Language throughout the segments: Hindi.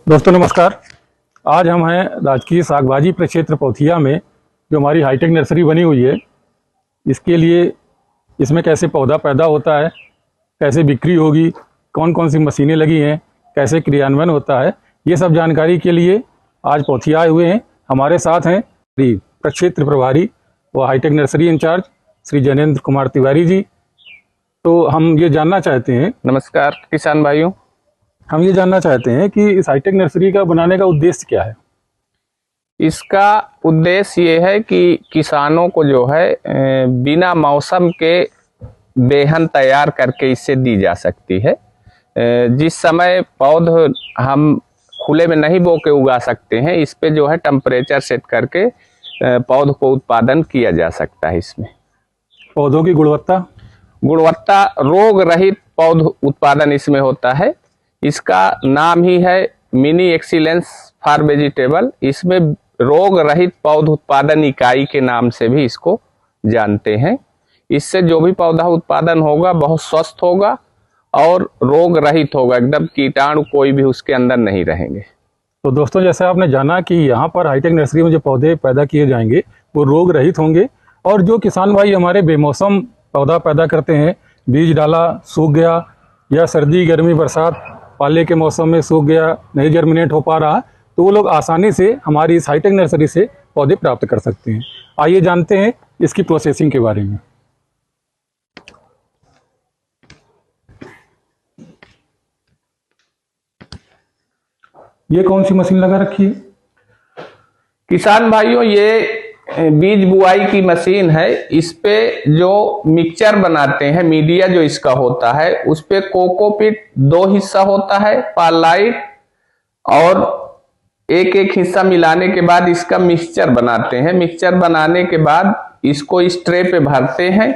दोस्तों नमस्कार। आज हम हैं राजकीय सागबाजी प्रक्षेत्र पोथिया में, जो हमारी हाईटेक नर्सरी बनी हुई है। इसके लिए इसमें कैसे पौधा पैदा होता है, कैसे बिक्री होगी, कौन कौन सी मशीनें लगी हैं, कैसे क्रियान्वयन होता है, ये सब जानकारी के लिए आज पोथिया आए हुए हैं। हमारे साथ हैं प्रक्षेत्र प्रभारी व hitech nursery incharge Shri Jainendra Kumar Tiwari ji. तो हम ये जानना चाहते हैं। नमस्कार किसान भाइयों, हम ये जानना चाहते हैं कि इस हाईटेक नर्सरी का बनाने का उद्देश्य क्या है। इसका उद्देश्य ये है कि किसानों को जो है बिना मौसम के बेहन तैयार करके इससे दी जा सकती है। जिस समय पौधे हम खुले में नहीं बो के उगा सकते हैं, इस पे जो है टेम्परेचर सेट करके पौध को उत्पादन किया जा सकता है। इसमें पौधों की गुणवत्ता रोग रहित पौध उत्पादन इसमें होता है। इसका नाम ही है मिनी एक्सीलेंस फॉर वेजिटेबल। इसमें रोग रहित पौध उत्पादन इकाई के नाम से भी इसको जानते हैं। इससे जो भी पौधा उत्पादन होगा बहुत स्वस्थ होगा और रोग रहित होगा, एकदम कीटाणु कोई भी उसके अंदर नहीं रहेंगे। तो दोस्तों, जैसे आपने जाना कि यहाँ पर हाईटेक नर्सरी में जो पौधे पैदा किए जाएंगे वो रोग रहित होंगे, और जो किसान भाई हमारे बेमौसम पौधा पैदा करते हैं, बीज डाला सूख गया, या सर्दी गर्मी बरसात पाले के मौसम में सूख गया, नहीं जर्मिनेट हो पा रहा, तो वो लोग आसानी से हमारी इस हाईटेक नर्सरी से पौधे प्राप्त कर सकते हैं। आइए जानते हैं इसकी प्रोसेसिंग के बारे में। ये कौन सी मशीन लगा रखी है किसान भाइयों? ये बीज बुआई की मशीन है। इस पे जो मिक्सचर बनाते हैं, मीडिया जो इसका होता है, उस पे कोकोपीट 2 हिस्सा होता है, पालाइट, और एक एक हिस्सा मिलाने के बाद इसका मिक्सचर बनाते हैं। मिक्सचर बनाने के बाद इसको इस ट्रे पे भरते हैं,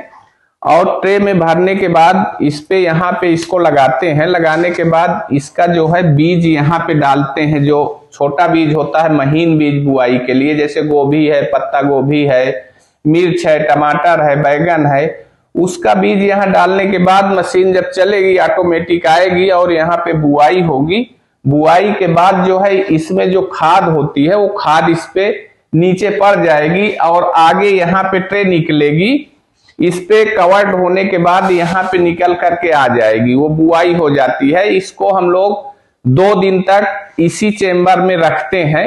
और ट्रे में भरने के बाद इस पे यहाँ पे इसको लगाते हैं। लगाने के बाद इसका जो है बीज यहाँ पे डालते हैं। जो छोटा बीज होता है, महीन बीज बुआई के लिए, जैसे गोभी है, पत्ता गोभी है, मिर्च है, टमाटर है, बैगन है, उसका बीज यहाँ डालने के बाद मशीन जब चलेगी ऑटोमेटिक आएगी और यहाँ पे बुआई होगी। बुआई के बाद जो है इसमें जो खाद होती है वो खाद इस पे नीचे पड़ जाएगी और आगे यहाँ पे ट्रे निकलेगी। इस पे कवर्ड होने के बाद यहाँ पे निकल करके आ जाएगी, वो बुआई हो जाती है। इसको हम लोग 2 दिन तक इसी चेम्बर में रखते हैं,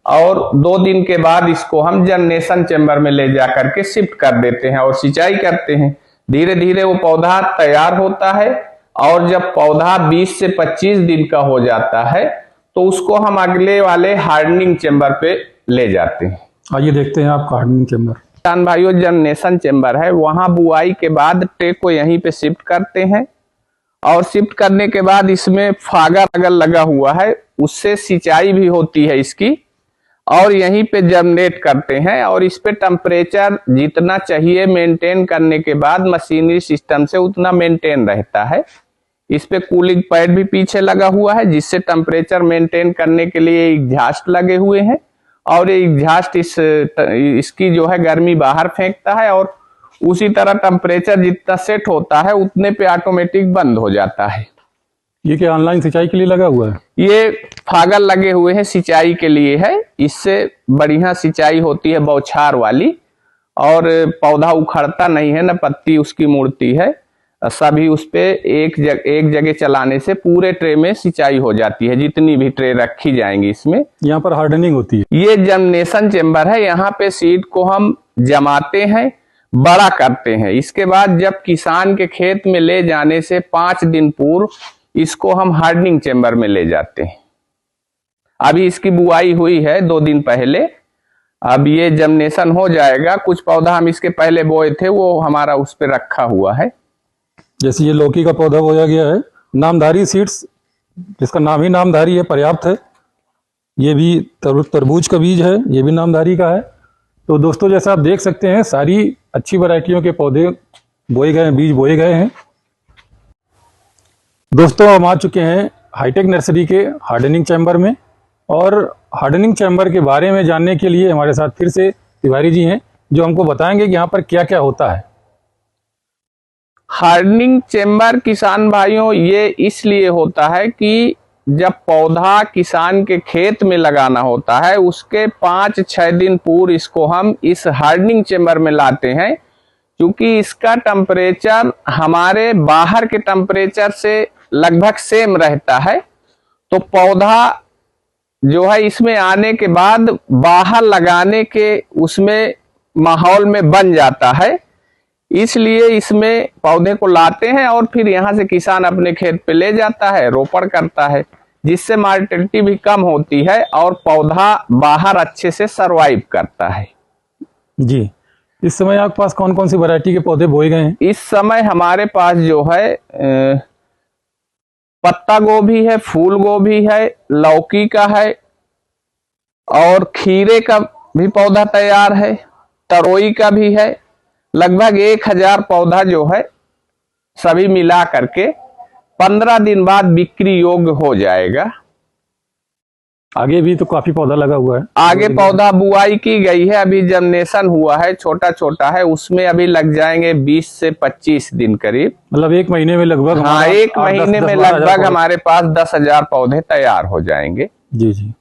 और 2 दिन के बाद इसको हम जर्मिनेशन चेम्बर में ले जा करके शिफ्ट कर देते हैं और सिंचाई करते हैं। धीरे धीरे वो पौधा तैयार होता है, और जब पौधा 20 से 25 दिन का हो जाता है तो उसको हम अगले वाले हार्डनिंग चेम्बर पे ले जाते हैं। आइए देखते हैं आपका हार्डनिंग चेम्बर। किसान भाइयों, जर्मिनेशन चेम्बर है, वहां बुआई के बाद ट्रे को यहीं पे शिफ्ट करते हैं, और शिफ्ट करने के बाद इसमें फागर अगर लगा हुआ है उससे सिंचाई भी होती है इसकी, और यहीं पे जर्मिनेट करते हैं। और इस पे टेम्परेचर जितना चाहिए मेंटेन करने के बाद मशीनरी सिस्टम से उतना मेंटेन रहता है। इस पे कूलिंग पैड भी पीछे लगा हुआ है, जिससे टेम्परेचर मेंटेन करने के लिए एग्जॉस्ट लगे हुए हैं, और ये एग्जॉस्ट इसकी जो है गर्मी बाहर फेंकता है, और उसी तरह टेम्परेचर जितना सेट होता है उतने पे ऑटोमेटिक बंद हो जाता है। ये क्या ऑनलाइन सिंचाई के लिए लगा हुआ है? ये फागल लगे हुए हैं, सिंचाई के लिए है। इससे बढ़िया सिंचाई होती है बौछार वाली, और पौधा उखड़ता नहीं है, न पत्ती उसकी मुड़ती है। सभी उस पे एक जगह चलाने से पूरे ट्रे में सिंचाई हो जाती है, जितनी भी ट्रे रखी जाएंगी इसमें। यहाँ पर हार्डनिंग होती है। ये जर्मिनेशन चेम्बर है, यहाँ पे सीड को हम जमाते हैं, बड़ा करते हैं। इसके बाद जब किसान के खेत में ले जाने से 5 दिन पूर्व इसको हम हार्डनिंग चेम्बर में ले जाते हैं। अभी इसकी बुआई हुई है 2 दिन पहले, अब ये जर्मिनेशन हो जाएगा। कुछ पौधा हम इसके पहले बोए थे, वो हमारा उस पे रखा हुआ है। जैसे ये लौकी का पौधा बोया गया है, नामधारी सीड्स, जिसका नाम ही नामधारी है, पर्याप्त है। ये भी तरबूज का बीज है, ये भी नामधारी का है। तो दोस्तों, जैसा आप देख सकते हैं, सारी अच्छी वैरायटियों के पौधे बोए गए हैं, बीज बोए गए हैं। दोस्तों, हम आ चुके हैं हाईटेक नर्सरी के हार्डनिंग चैम्बर में, और हार्डनिंग चैम्बर के बारे में जानने के लिए हमारे साथ फिर से तिवारी जी हैं, जो हमको बताएंगे कि यहाँ पर क्या क्या होता है। हार्डनिंग चेम्बर किसान भाइयों ये इसलिए होता है कि जब पौधा किसान के खेत में लगाना होता है उसके 5-6 दिन पूर्व इसको हम इस हार्डनिंग चेम्बर में लाते हैं, क्योंकि इसका टेम्परेचर हमारे बाहर के टेम्परेचर से लगभग सेम रहता है। तो पौधा जो है इसमें आने के बाद बाहर लगाने के उसमें माहौल में बन जाता है, इसलिए इसमें पौधे को लाते हैं और फिर यहाँ से किसान अपने खेत पे ले जाता है, रोपण करता है, जिससे मार्टेलिटी भी कम होती है और पौधा बाहर अच्छे से सरवाइव करता है। जी, इस समय आपके पास कौन कौन सी वैरायटी के पौधे बोए गए हैं? इस समय हमारे पास जो है पत्ता गोभी है, फूल गोभी है, लौकी का है और खीरे का भी पौधा तैयार है, तरोई का भी है। लगभग 1000 पौधा जो है सभी मिला करके 15 दिन बाद बिक्री योग्य हो जाएगा। आगे भी तो काफी पौधा लगा हुआ है। आगे पौधा बुआई की गई है, अभी जर्मिनेशन हुआ है, छोटा छोटा है, उसमें अभी लग जाएंगे 20 से 25 दिन करीब। मतलब 1 महीने में लगभग? हाँ, 1 महीने में लगभग हमारे पास 10,000 पौधे तैयार हो जाएंगे। जी जी।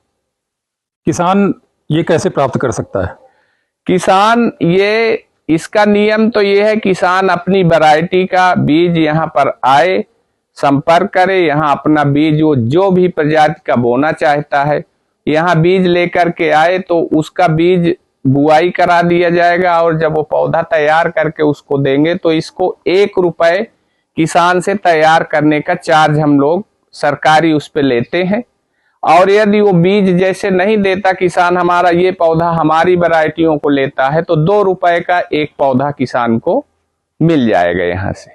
किसान ये कैसे प्राप्त कर सकता है? किसान ये इसका नियम तो ये है, किसान अपनी वैरायटी का बीज यहाँ पर आए, संपर्क करे, यहाँ अपना बीज वो जो भी प्रजाति का बोना चाहता है यहाँ बीज लेकर के आए तो उसका बीज बुआई करा दिया जाएगा और जब वो पौधा तैयार करके उसको देंगे तो इसको 1 रुपए किसान से तैयार करने का चार्ज हम लोग सरकारी उस पे लेते हैं। और यदि वो बीज जैसे नहीं देता किसान हमारा, ये पौधा हमारी वैरायटियों को लेता है तो 2 रुपए का एक पौधा किसान को मिल जाएगा यहाँ से।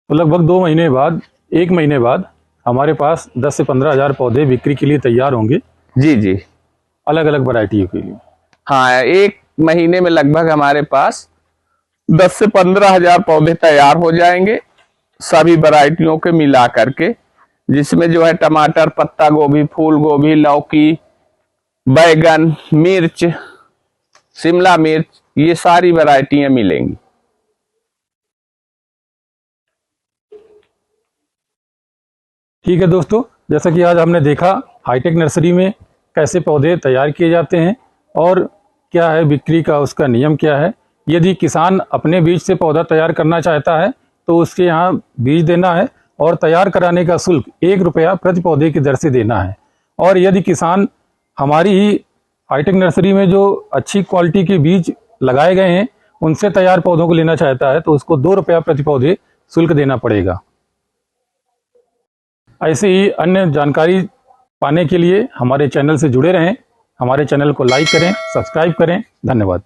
तो लगभग 2 महीने बाद, 1 महीने बाद हमारे पास 10 से 15,000 पौधे बिक्री के लिए तैयार होंगे। जी जी, अलग अलग वैरायटियों के लिए। हाँ, 1 महीने में लगभग हमारे पास 10 से 15,000 पौधे तैयार हो जाएंगे सभी वैरायटियों के मिला करके, जिसमें जो है टमाटर, पत्ता गोभी, फूल गोभी, लौकी, बैगन, मिर्च, शिमला मिर्च, ये सारी वैरायटियां मिलेंगी। ठीक है दोस्तों, जैसा कि आज हमने देखा हाईटेक नर्सरी में कैसे पौधे तैयार किए जाते हैं और क्या है बिक्री का उसका नियम क्या है। यदि किसान अपने बीज से पौधा तैयार करना चाहता है तो उसके यहाँ बीज देना है और तैयार कराने का शुल्क 1 रुपया प्रति पौधे की दर से देना है। और यदि किसान हमारी ही हाईटेक नर्सरी में जो अच्छी क्वालिटी के बीज लगाए गए हैं उनसे तैयार पौधों को लेना चाहता है तो उसको 2 रुपया प्रति पौधे शुल्क देना पड़ेगा। ऐसे ही अन्य जानकारी पाने के लिए हमारे चैनल से जुड़े रहें। हमारे चैनल को लाइक करें, सब्सक्राइब करें। धन्यवाद।